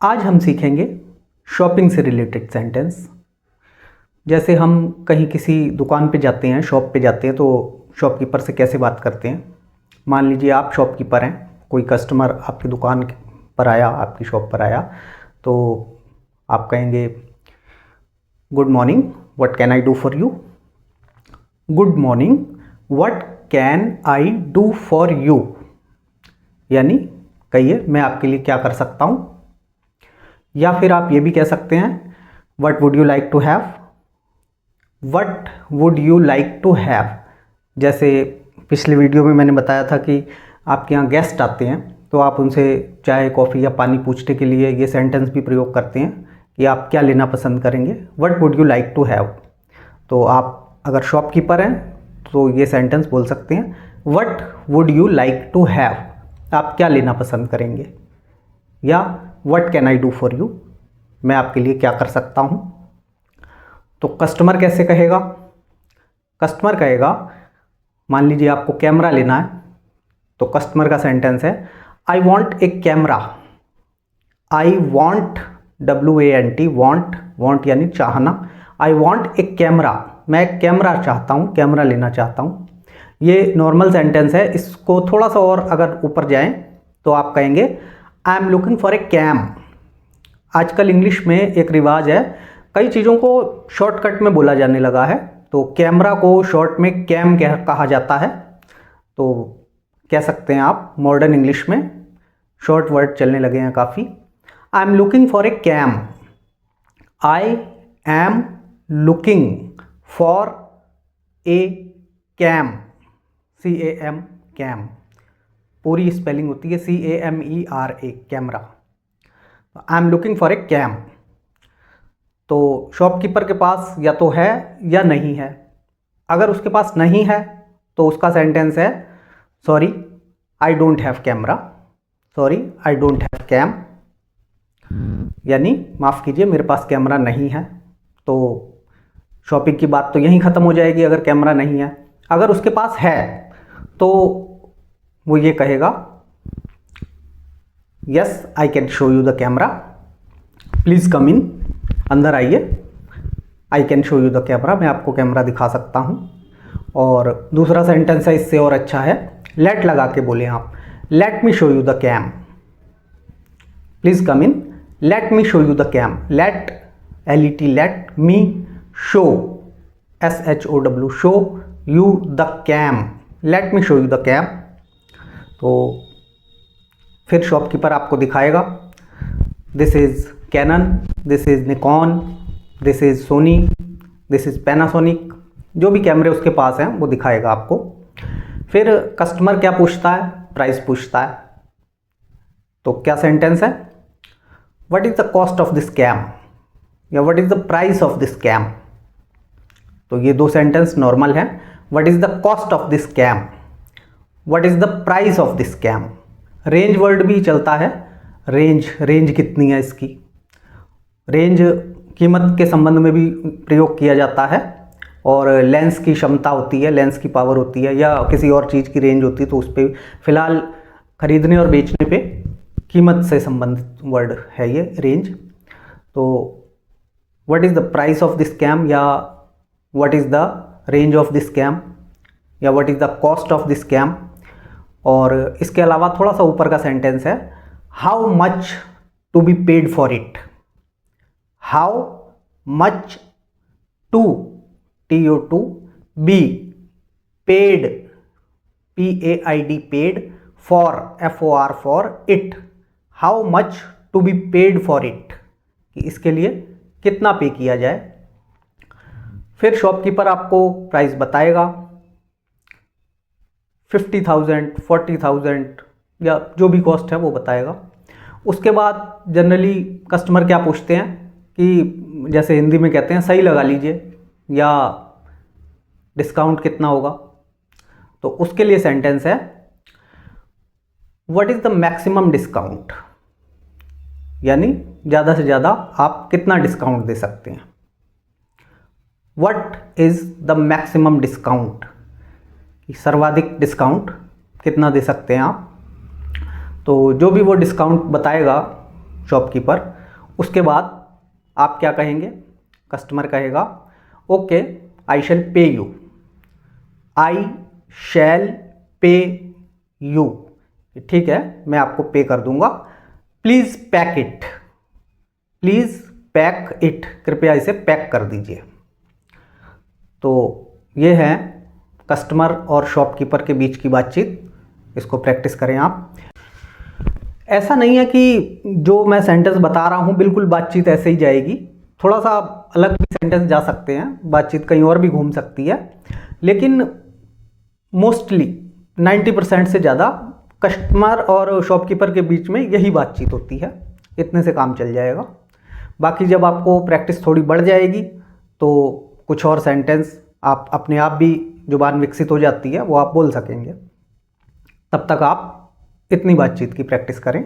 आज हम सीखेंगे शॉपिंग से रिलेटेड सेंटेंस। जैसे हम कहीं किसी दुकान पे जाते हैं, शॉप पे जाते हैं, तो शॉपकीपर से कैसे बात करते हैं। मान लीजिए आप शॉपकीपर हैं, कोई कस्टमर आपकी दुकान पर आया, आपकी शॉप पर आया, तो आप कहेंगे good morning, what can I do for you. Good morning, what can I do for you, यानी कहिए मैं आपके लिए क्या कर सकता हूँ। या फिर आप ये भी कह सकते हैं what would you like to have. What would you like to have, जैसे पिछले वीडियो में मैंने बताया था कि आपके यहाँ गेस्ट आते हैं तो आप उनसे चाय, कॉफ़ी या पानी पूछने के लिए ये सेंटेंस भी प्रयोग करते हैं कि आप क्या लेना पसंद करेंगे, what would you like to have. तो आप अगर शॉपकीपर हैं तो ये सेंटेंस बोल सकते हैं what would you like to have, आप क्या लेना पसंद करेंगे। या what can I do for you, मैं आपके लिए क्या कर सकता हूँ। तो कस्टमर कैसे कहेगा? कस्टमर कहेगा, मान लीजिए आपको कैमरा लेना है, तो कस्टमर का सेंटेंस है I want A camera. I want, WANT, want यानी चाहना। आई वॉन्ट ए कैमरा, मैं कैमरा चाहता हूँ, कैमरा लेना चाहता हूँ। ये नॉर्मल सेंटेंस है। इसको थोड़ा सा और अगर ऊपर जाएं तो आप कहेंगे I am looking for a cam. आजकल इंग्लिश में एक रिवाज है, कई चीज़ों को शॉर्टकट में बोला जाने लगा है, तो कैमरा को शॉर्ट में कैम कहा जाता है। तो कह सकते हैं आप मॉडर्न इंग्लिश में शॉर्ट वर्ड चलने लगे हैं काफ़ी। I am looking for a cam, I am looking for a cam, CAM, cam पूरी स्पेलिंग होती है CAMERA, camera. I am looking for a cam. तो शॉपकीपर के पास या तो है या नहीं है। अगर उसके पास नहीं है तो उसका सेंटेंस है sorry I don't have camera, sorry I don't have cam, यानी माफ़ कीजिए मेरे पास कैमरा नहीं है। तो शॉपिंग की बात तो यहीं ख़त्म हो जाएगी अगर कैमरा नहीं है। अगर उसके पास है तो वो ये कहेगा yes I can show you the camera, please come in, अंदर आइए, I can show you the camera, मैं आपको कैमरा दिखा सकता हूँ। और दूसरा सेंटेंस है इससे और अच्छा है, लेट लगा के बोलें आप, let me show you the cam, please come in, let me show you the cam. Let, LET, let me show, SHOW, show you the cam, let me show you the cam. तो फिर shopkeeper आपको दिखाएगा this is Canon, this is Nikon, this is Sony, this is Panasonic, जो भी कैमरे उसके पास हैं वो दिखाएगा आपको। फिर कस्टमर क्या पूछता है? प्राइस पूछता है। तो क्या सेंटेंस है? What is the cost of this cam, या what is the price of this cam. तो ये दो सेंटेंस नॉर्मल हैं। What is the cost of this cam, what is the price of this cam. Range word भी चलता है, range कितनी है इसकी। रेंज कीमत के संबंध में भी प्रयोग किया जाता है, और लेंस की क्षमता होती है, लेंस की पावर होती है, या किसी और चीज़ की रेंज होती है, तो उस पर फिलहाल खरीदने और बेचने पे कीमत से संबंधित वर्ड है ये रेंज। तो what is the price of this cam, या what is the range of this cam, या what is the cost of this cam. और इसके अलावा थोड़ा सा ऊपर का सेंटेंस है how much to be paid for it. How much to, TO2, be paid, PAID, paid, for, FOR, for it. How much to be paid for it, कि इसके लिए कितना पे किया जाए। फिर शॉपकीपर आपको प्राइस बताएगा 50,000, 40,000, या जो भी कॉस्ट है वो बताएगा। उसके बाद जनरली कस्टमर क्या पूछते हैं कि जैसे हिंदी में कहते हैं सही लगा लीजिए, या डिस्काउंट कितना होगा। तो उसके लिए सेंटेंस है what is the maximum discount, यानी ज़्यादा से ज़्यादा आप कितना डिस्काउंट दे सकते हैं। What is the maximum discount, सर्वाधिक डिस्काउंट कितना दे सकते हैं आप। तो जो भी वो डिस्काउंट बताएगा शॉपकीपर। उसके बाद आप क्या कहेंगे, कस्टमर कहेगा ओके आई शैल पे यू, आई शैल पे यू, ठीक है मैं आपको पे कर दूंगा। Please pack it, please pack it, कृपया इसे पैक कर दीजिए। तो ये है कस्टमर और शॉपकीपर के बीच की बातचीत, इसको प्रैक्टिस करें आप। ऐसा नहीं है कि जो मैं सेंटेंस बता रहा हूँ बिल्कुल बातचीत ऐसे ही जाएगी, थोड़ा सा अलग भी सेंटेंस जा सकते हैं, बातचीत कहीं और भी घूम सकती है, लेकिन मोस्टली 90% से ज़्यादा कस्टमर और शॉपकीपर के बीच में यही बातचीत होती है, इतने से काम चल जाएगा। बाकी जब आपको प्रैक्टिस थोड़ी बढ़ जाएगी तो कुछ और सेंटेंस आप अपने आप भी जुबान विकसित हो जाती है, वो आप बोल सकेंगे। तब तक आप इतनी बातचीत की प्रैक्टिस करें।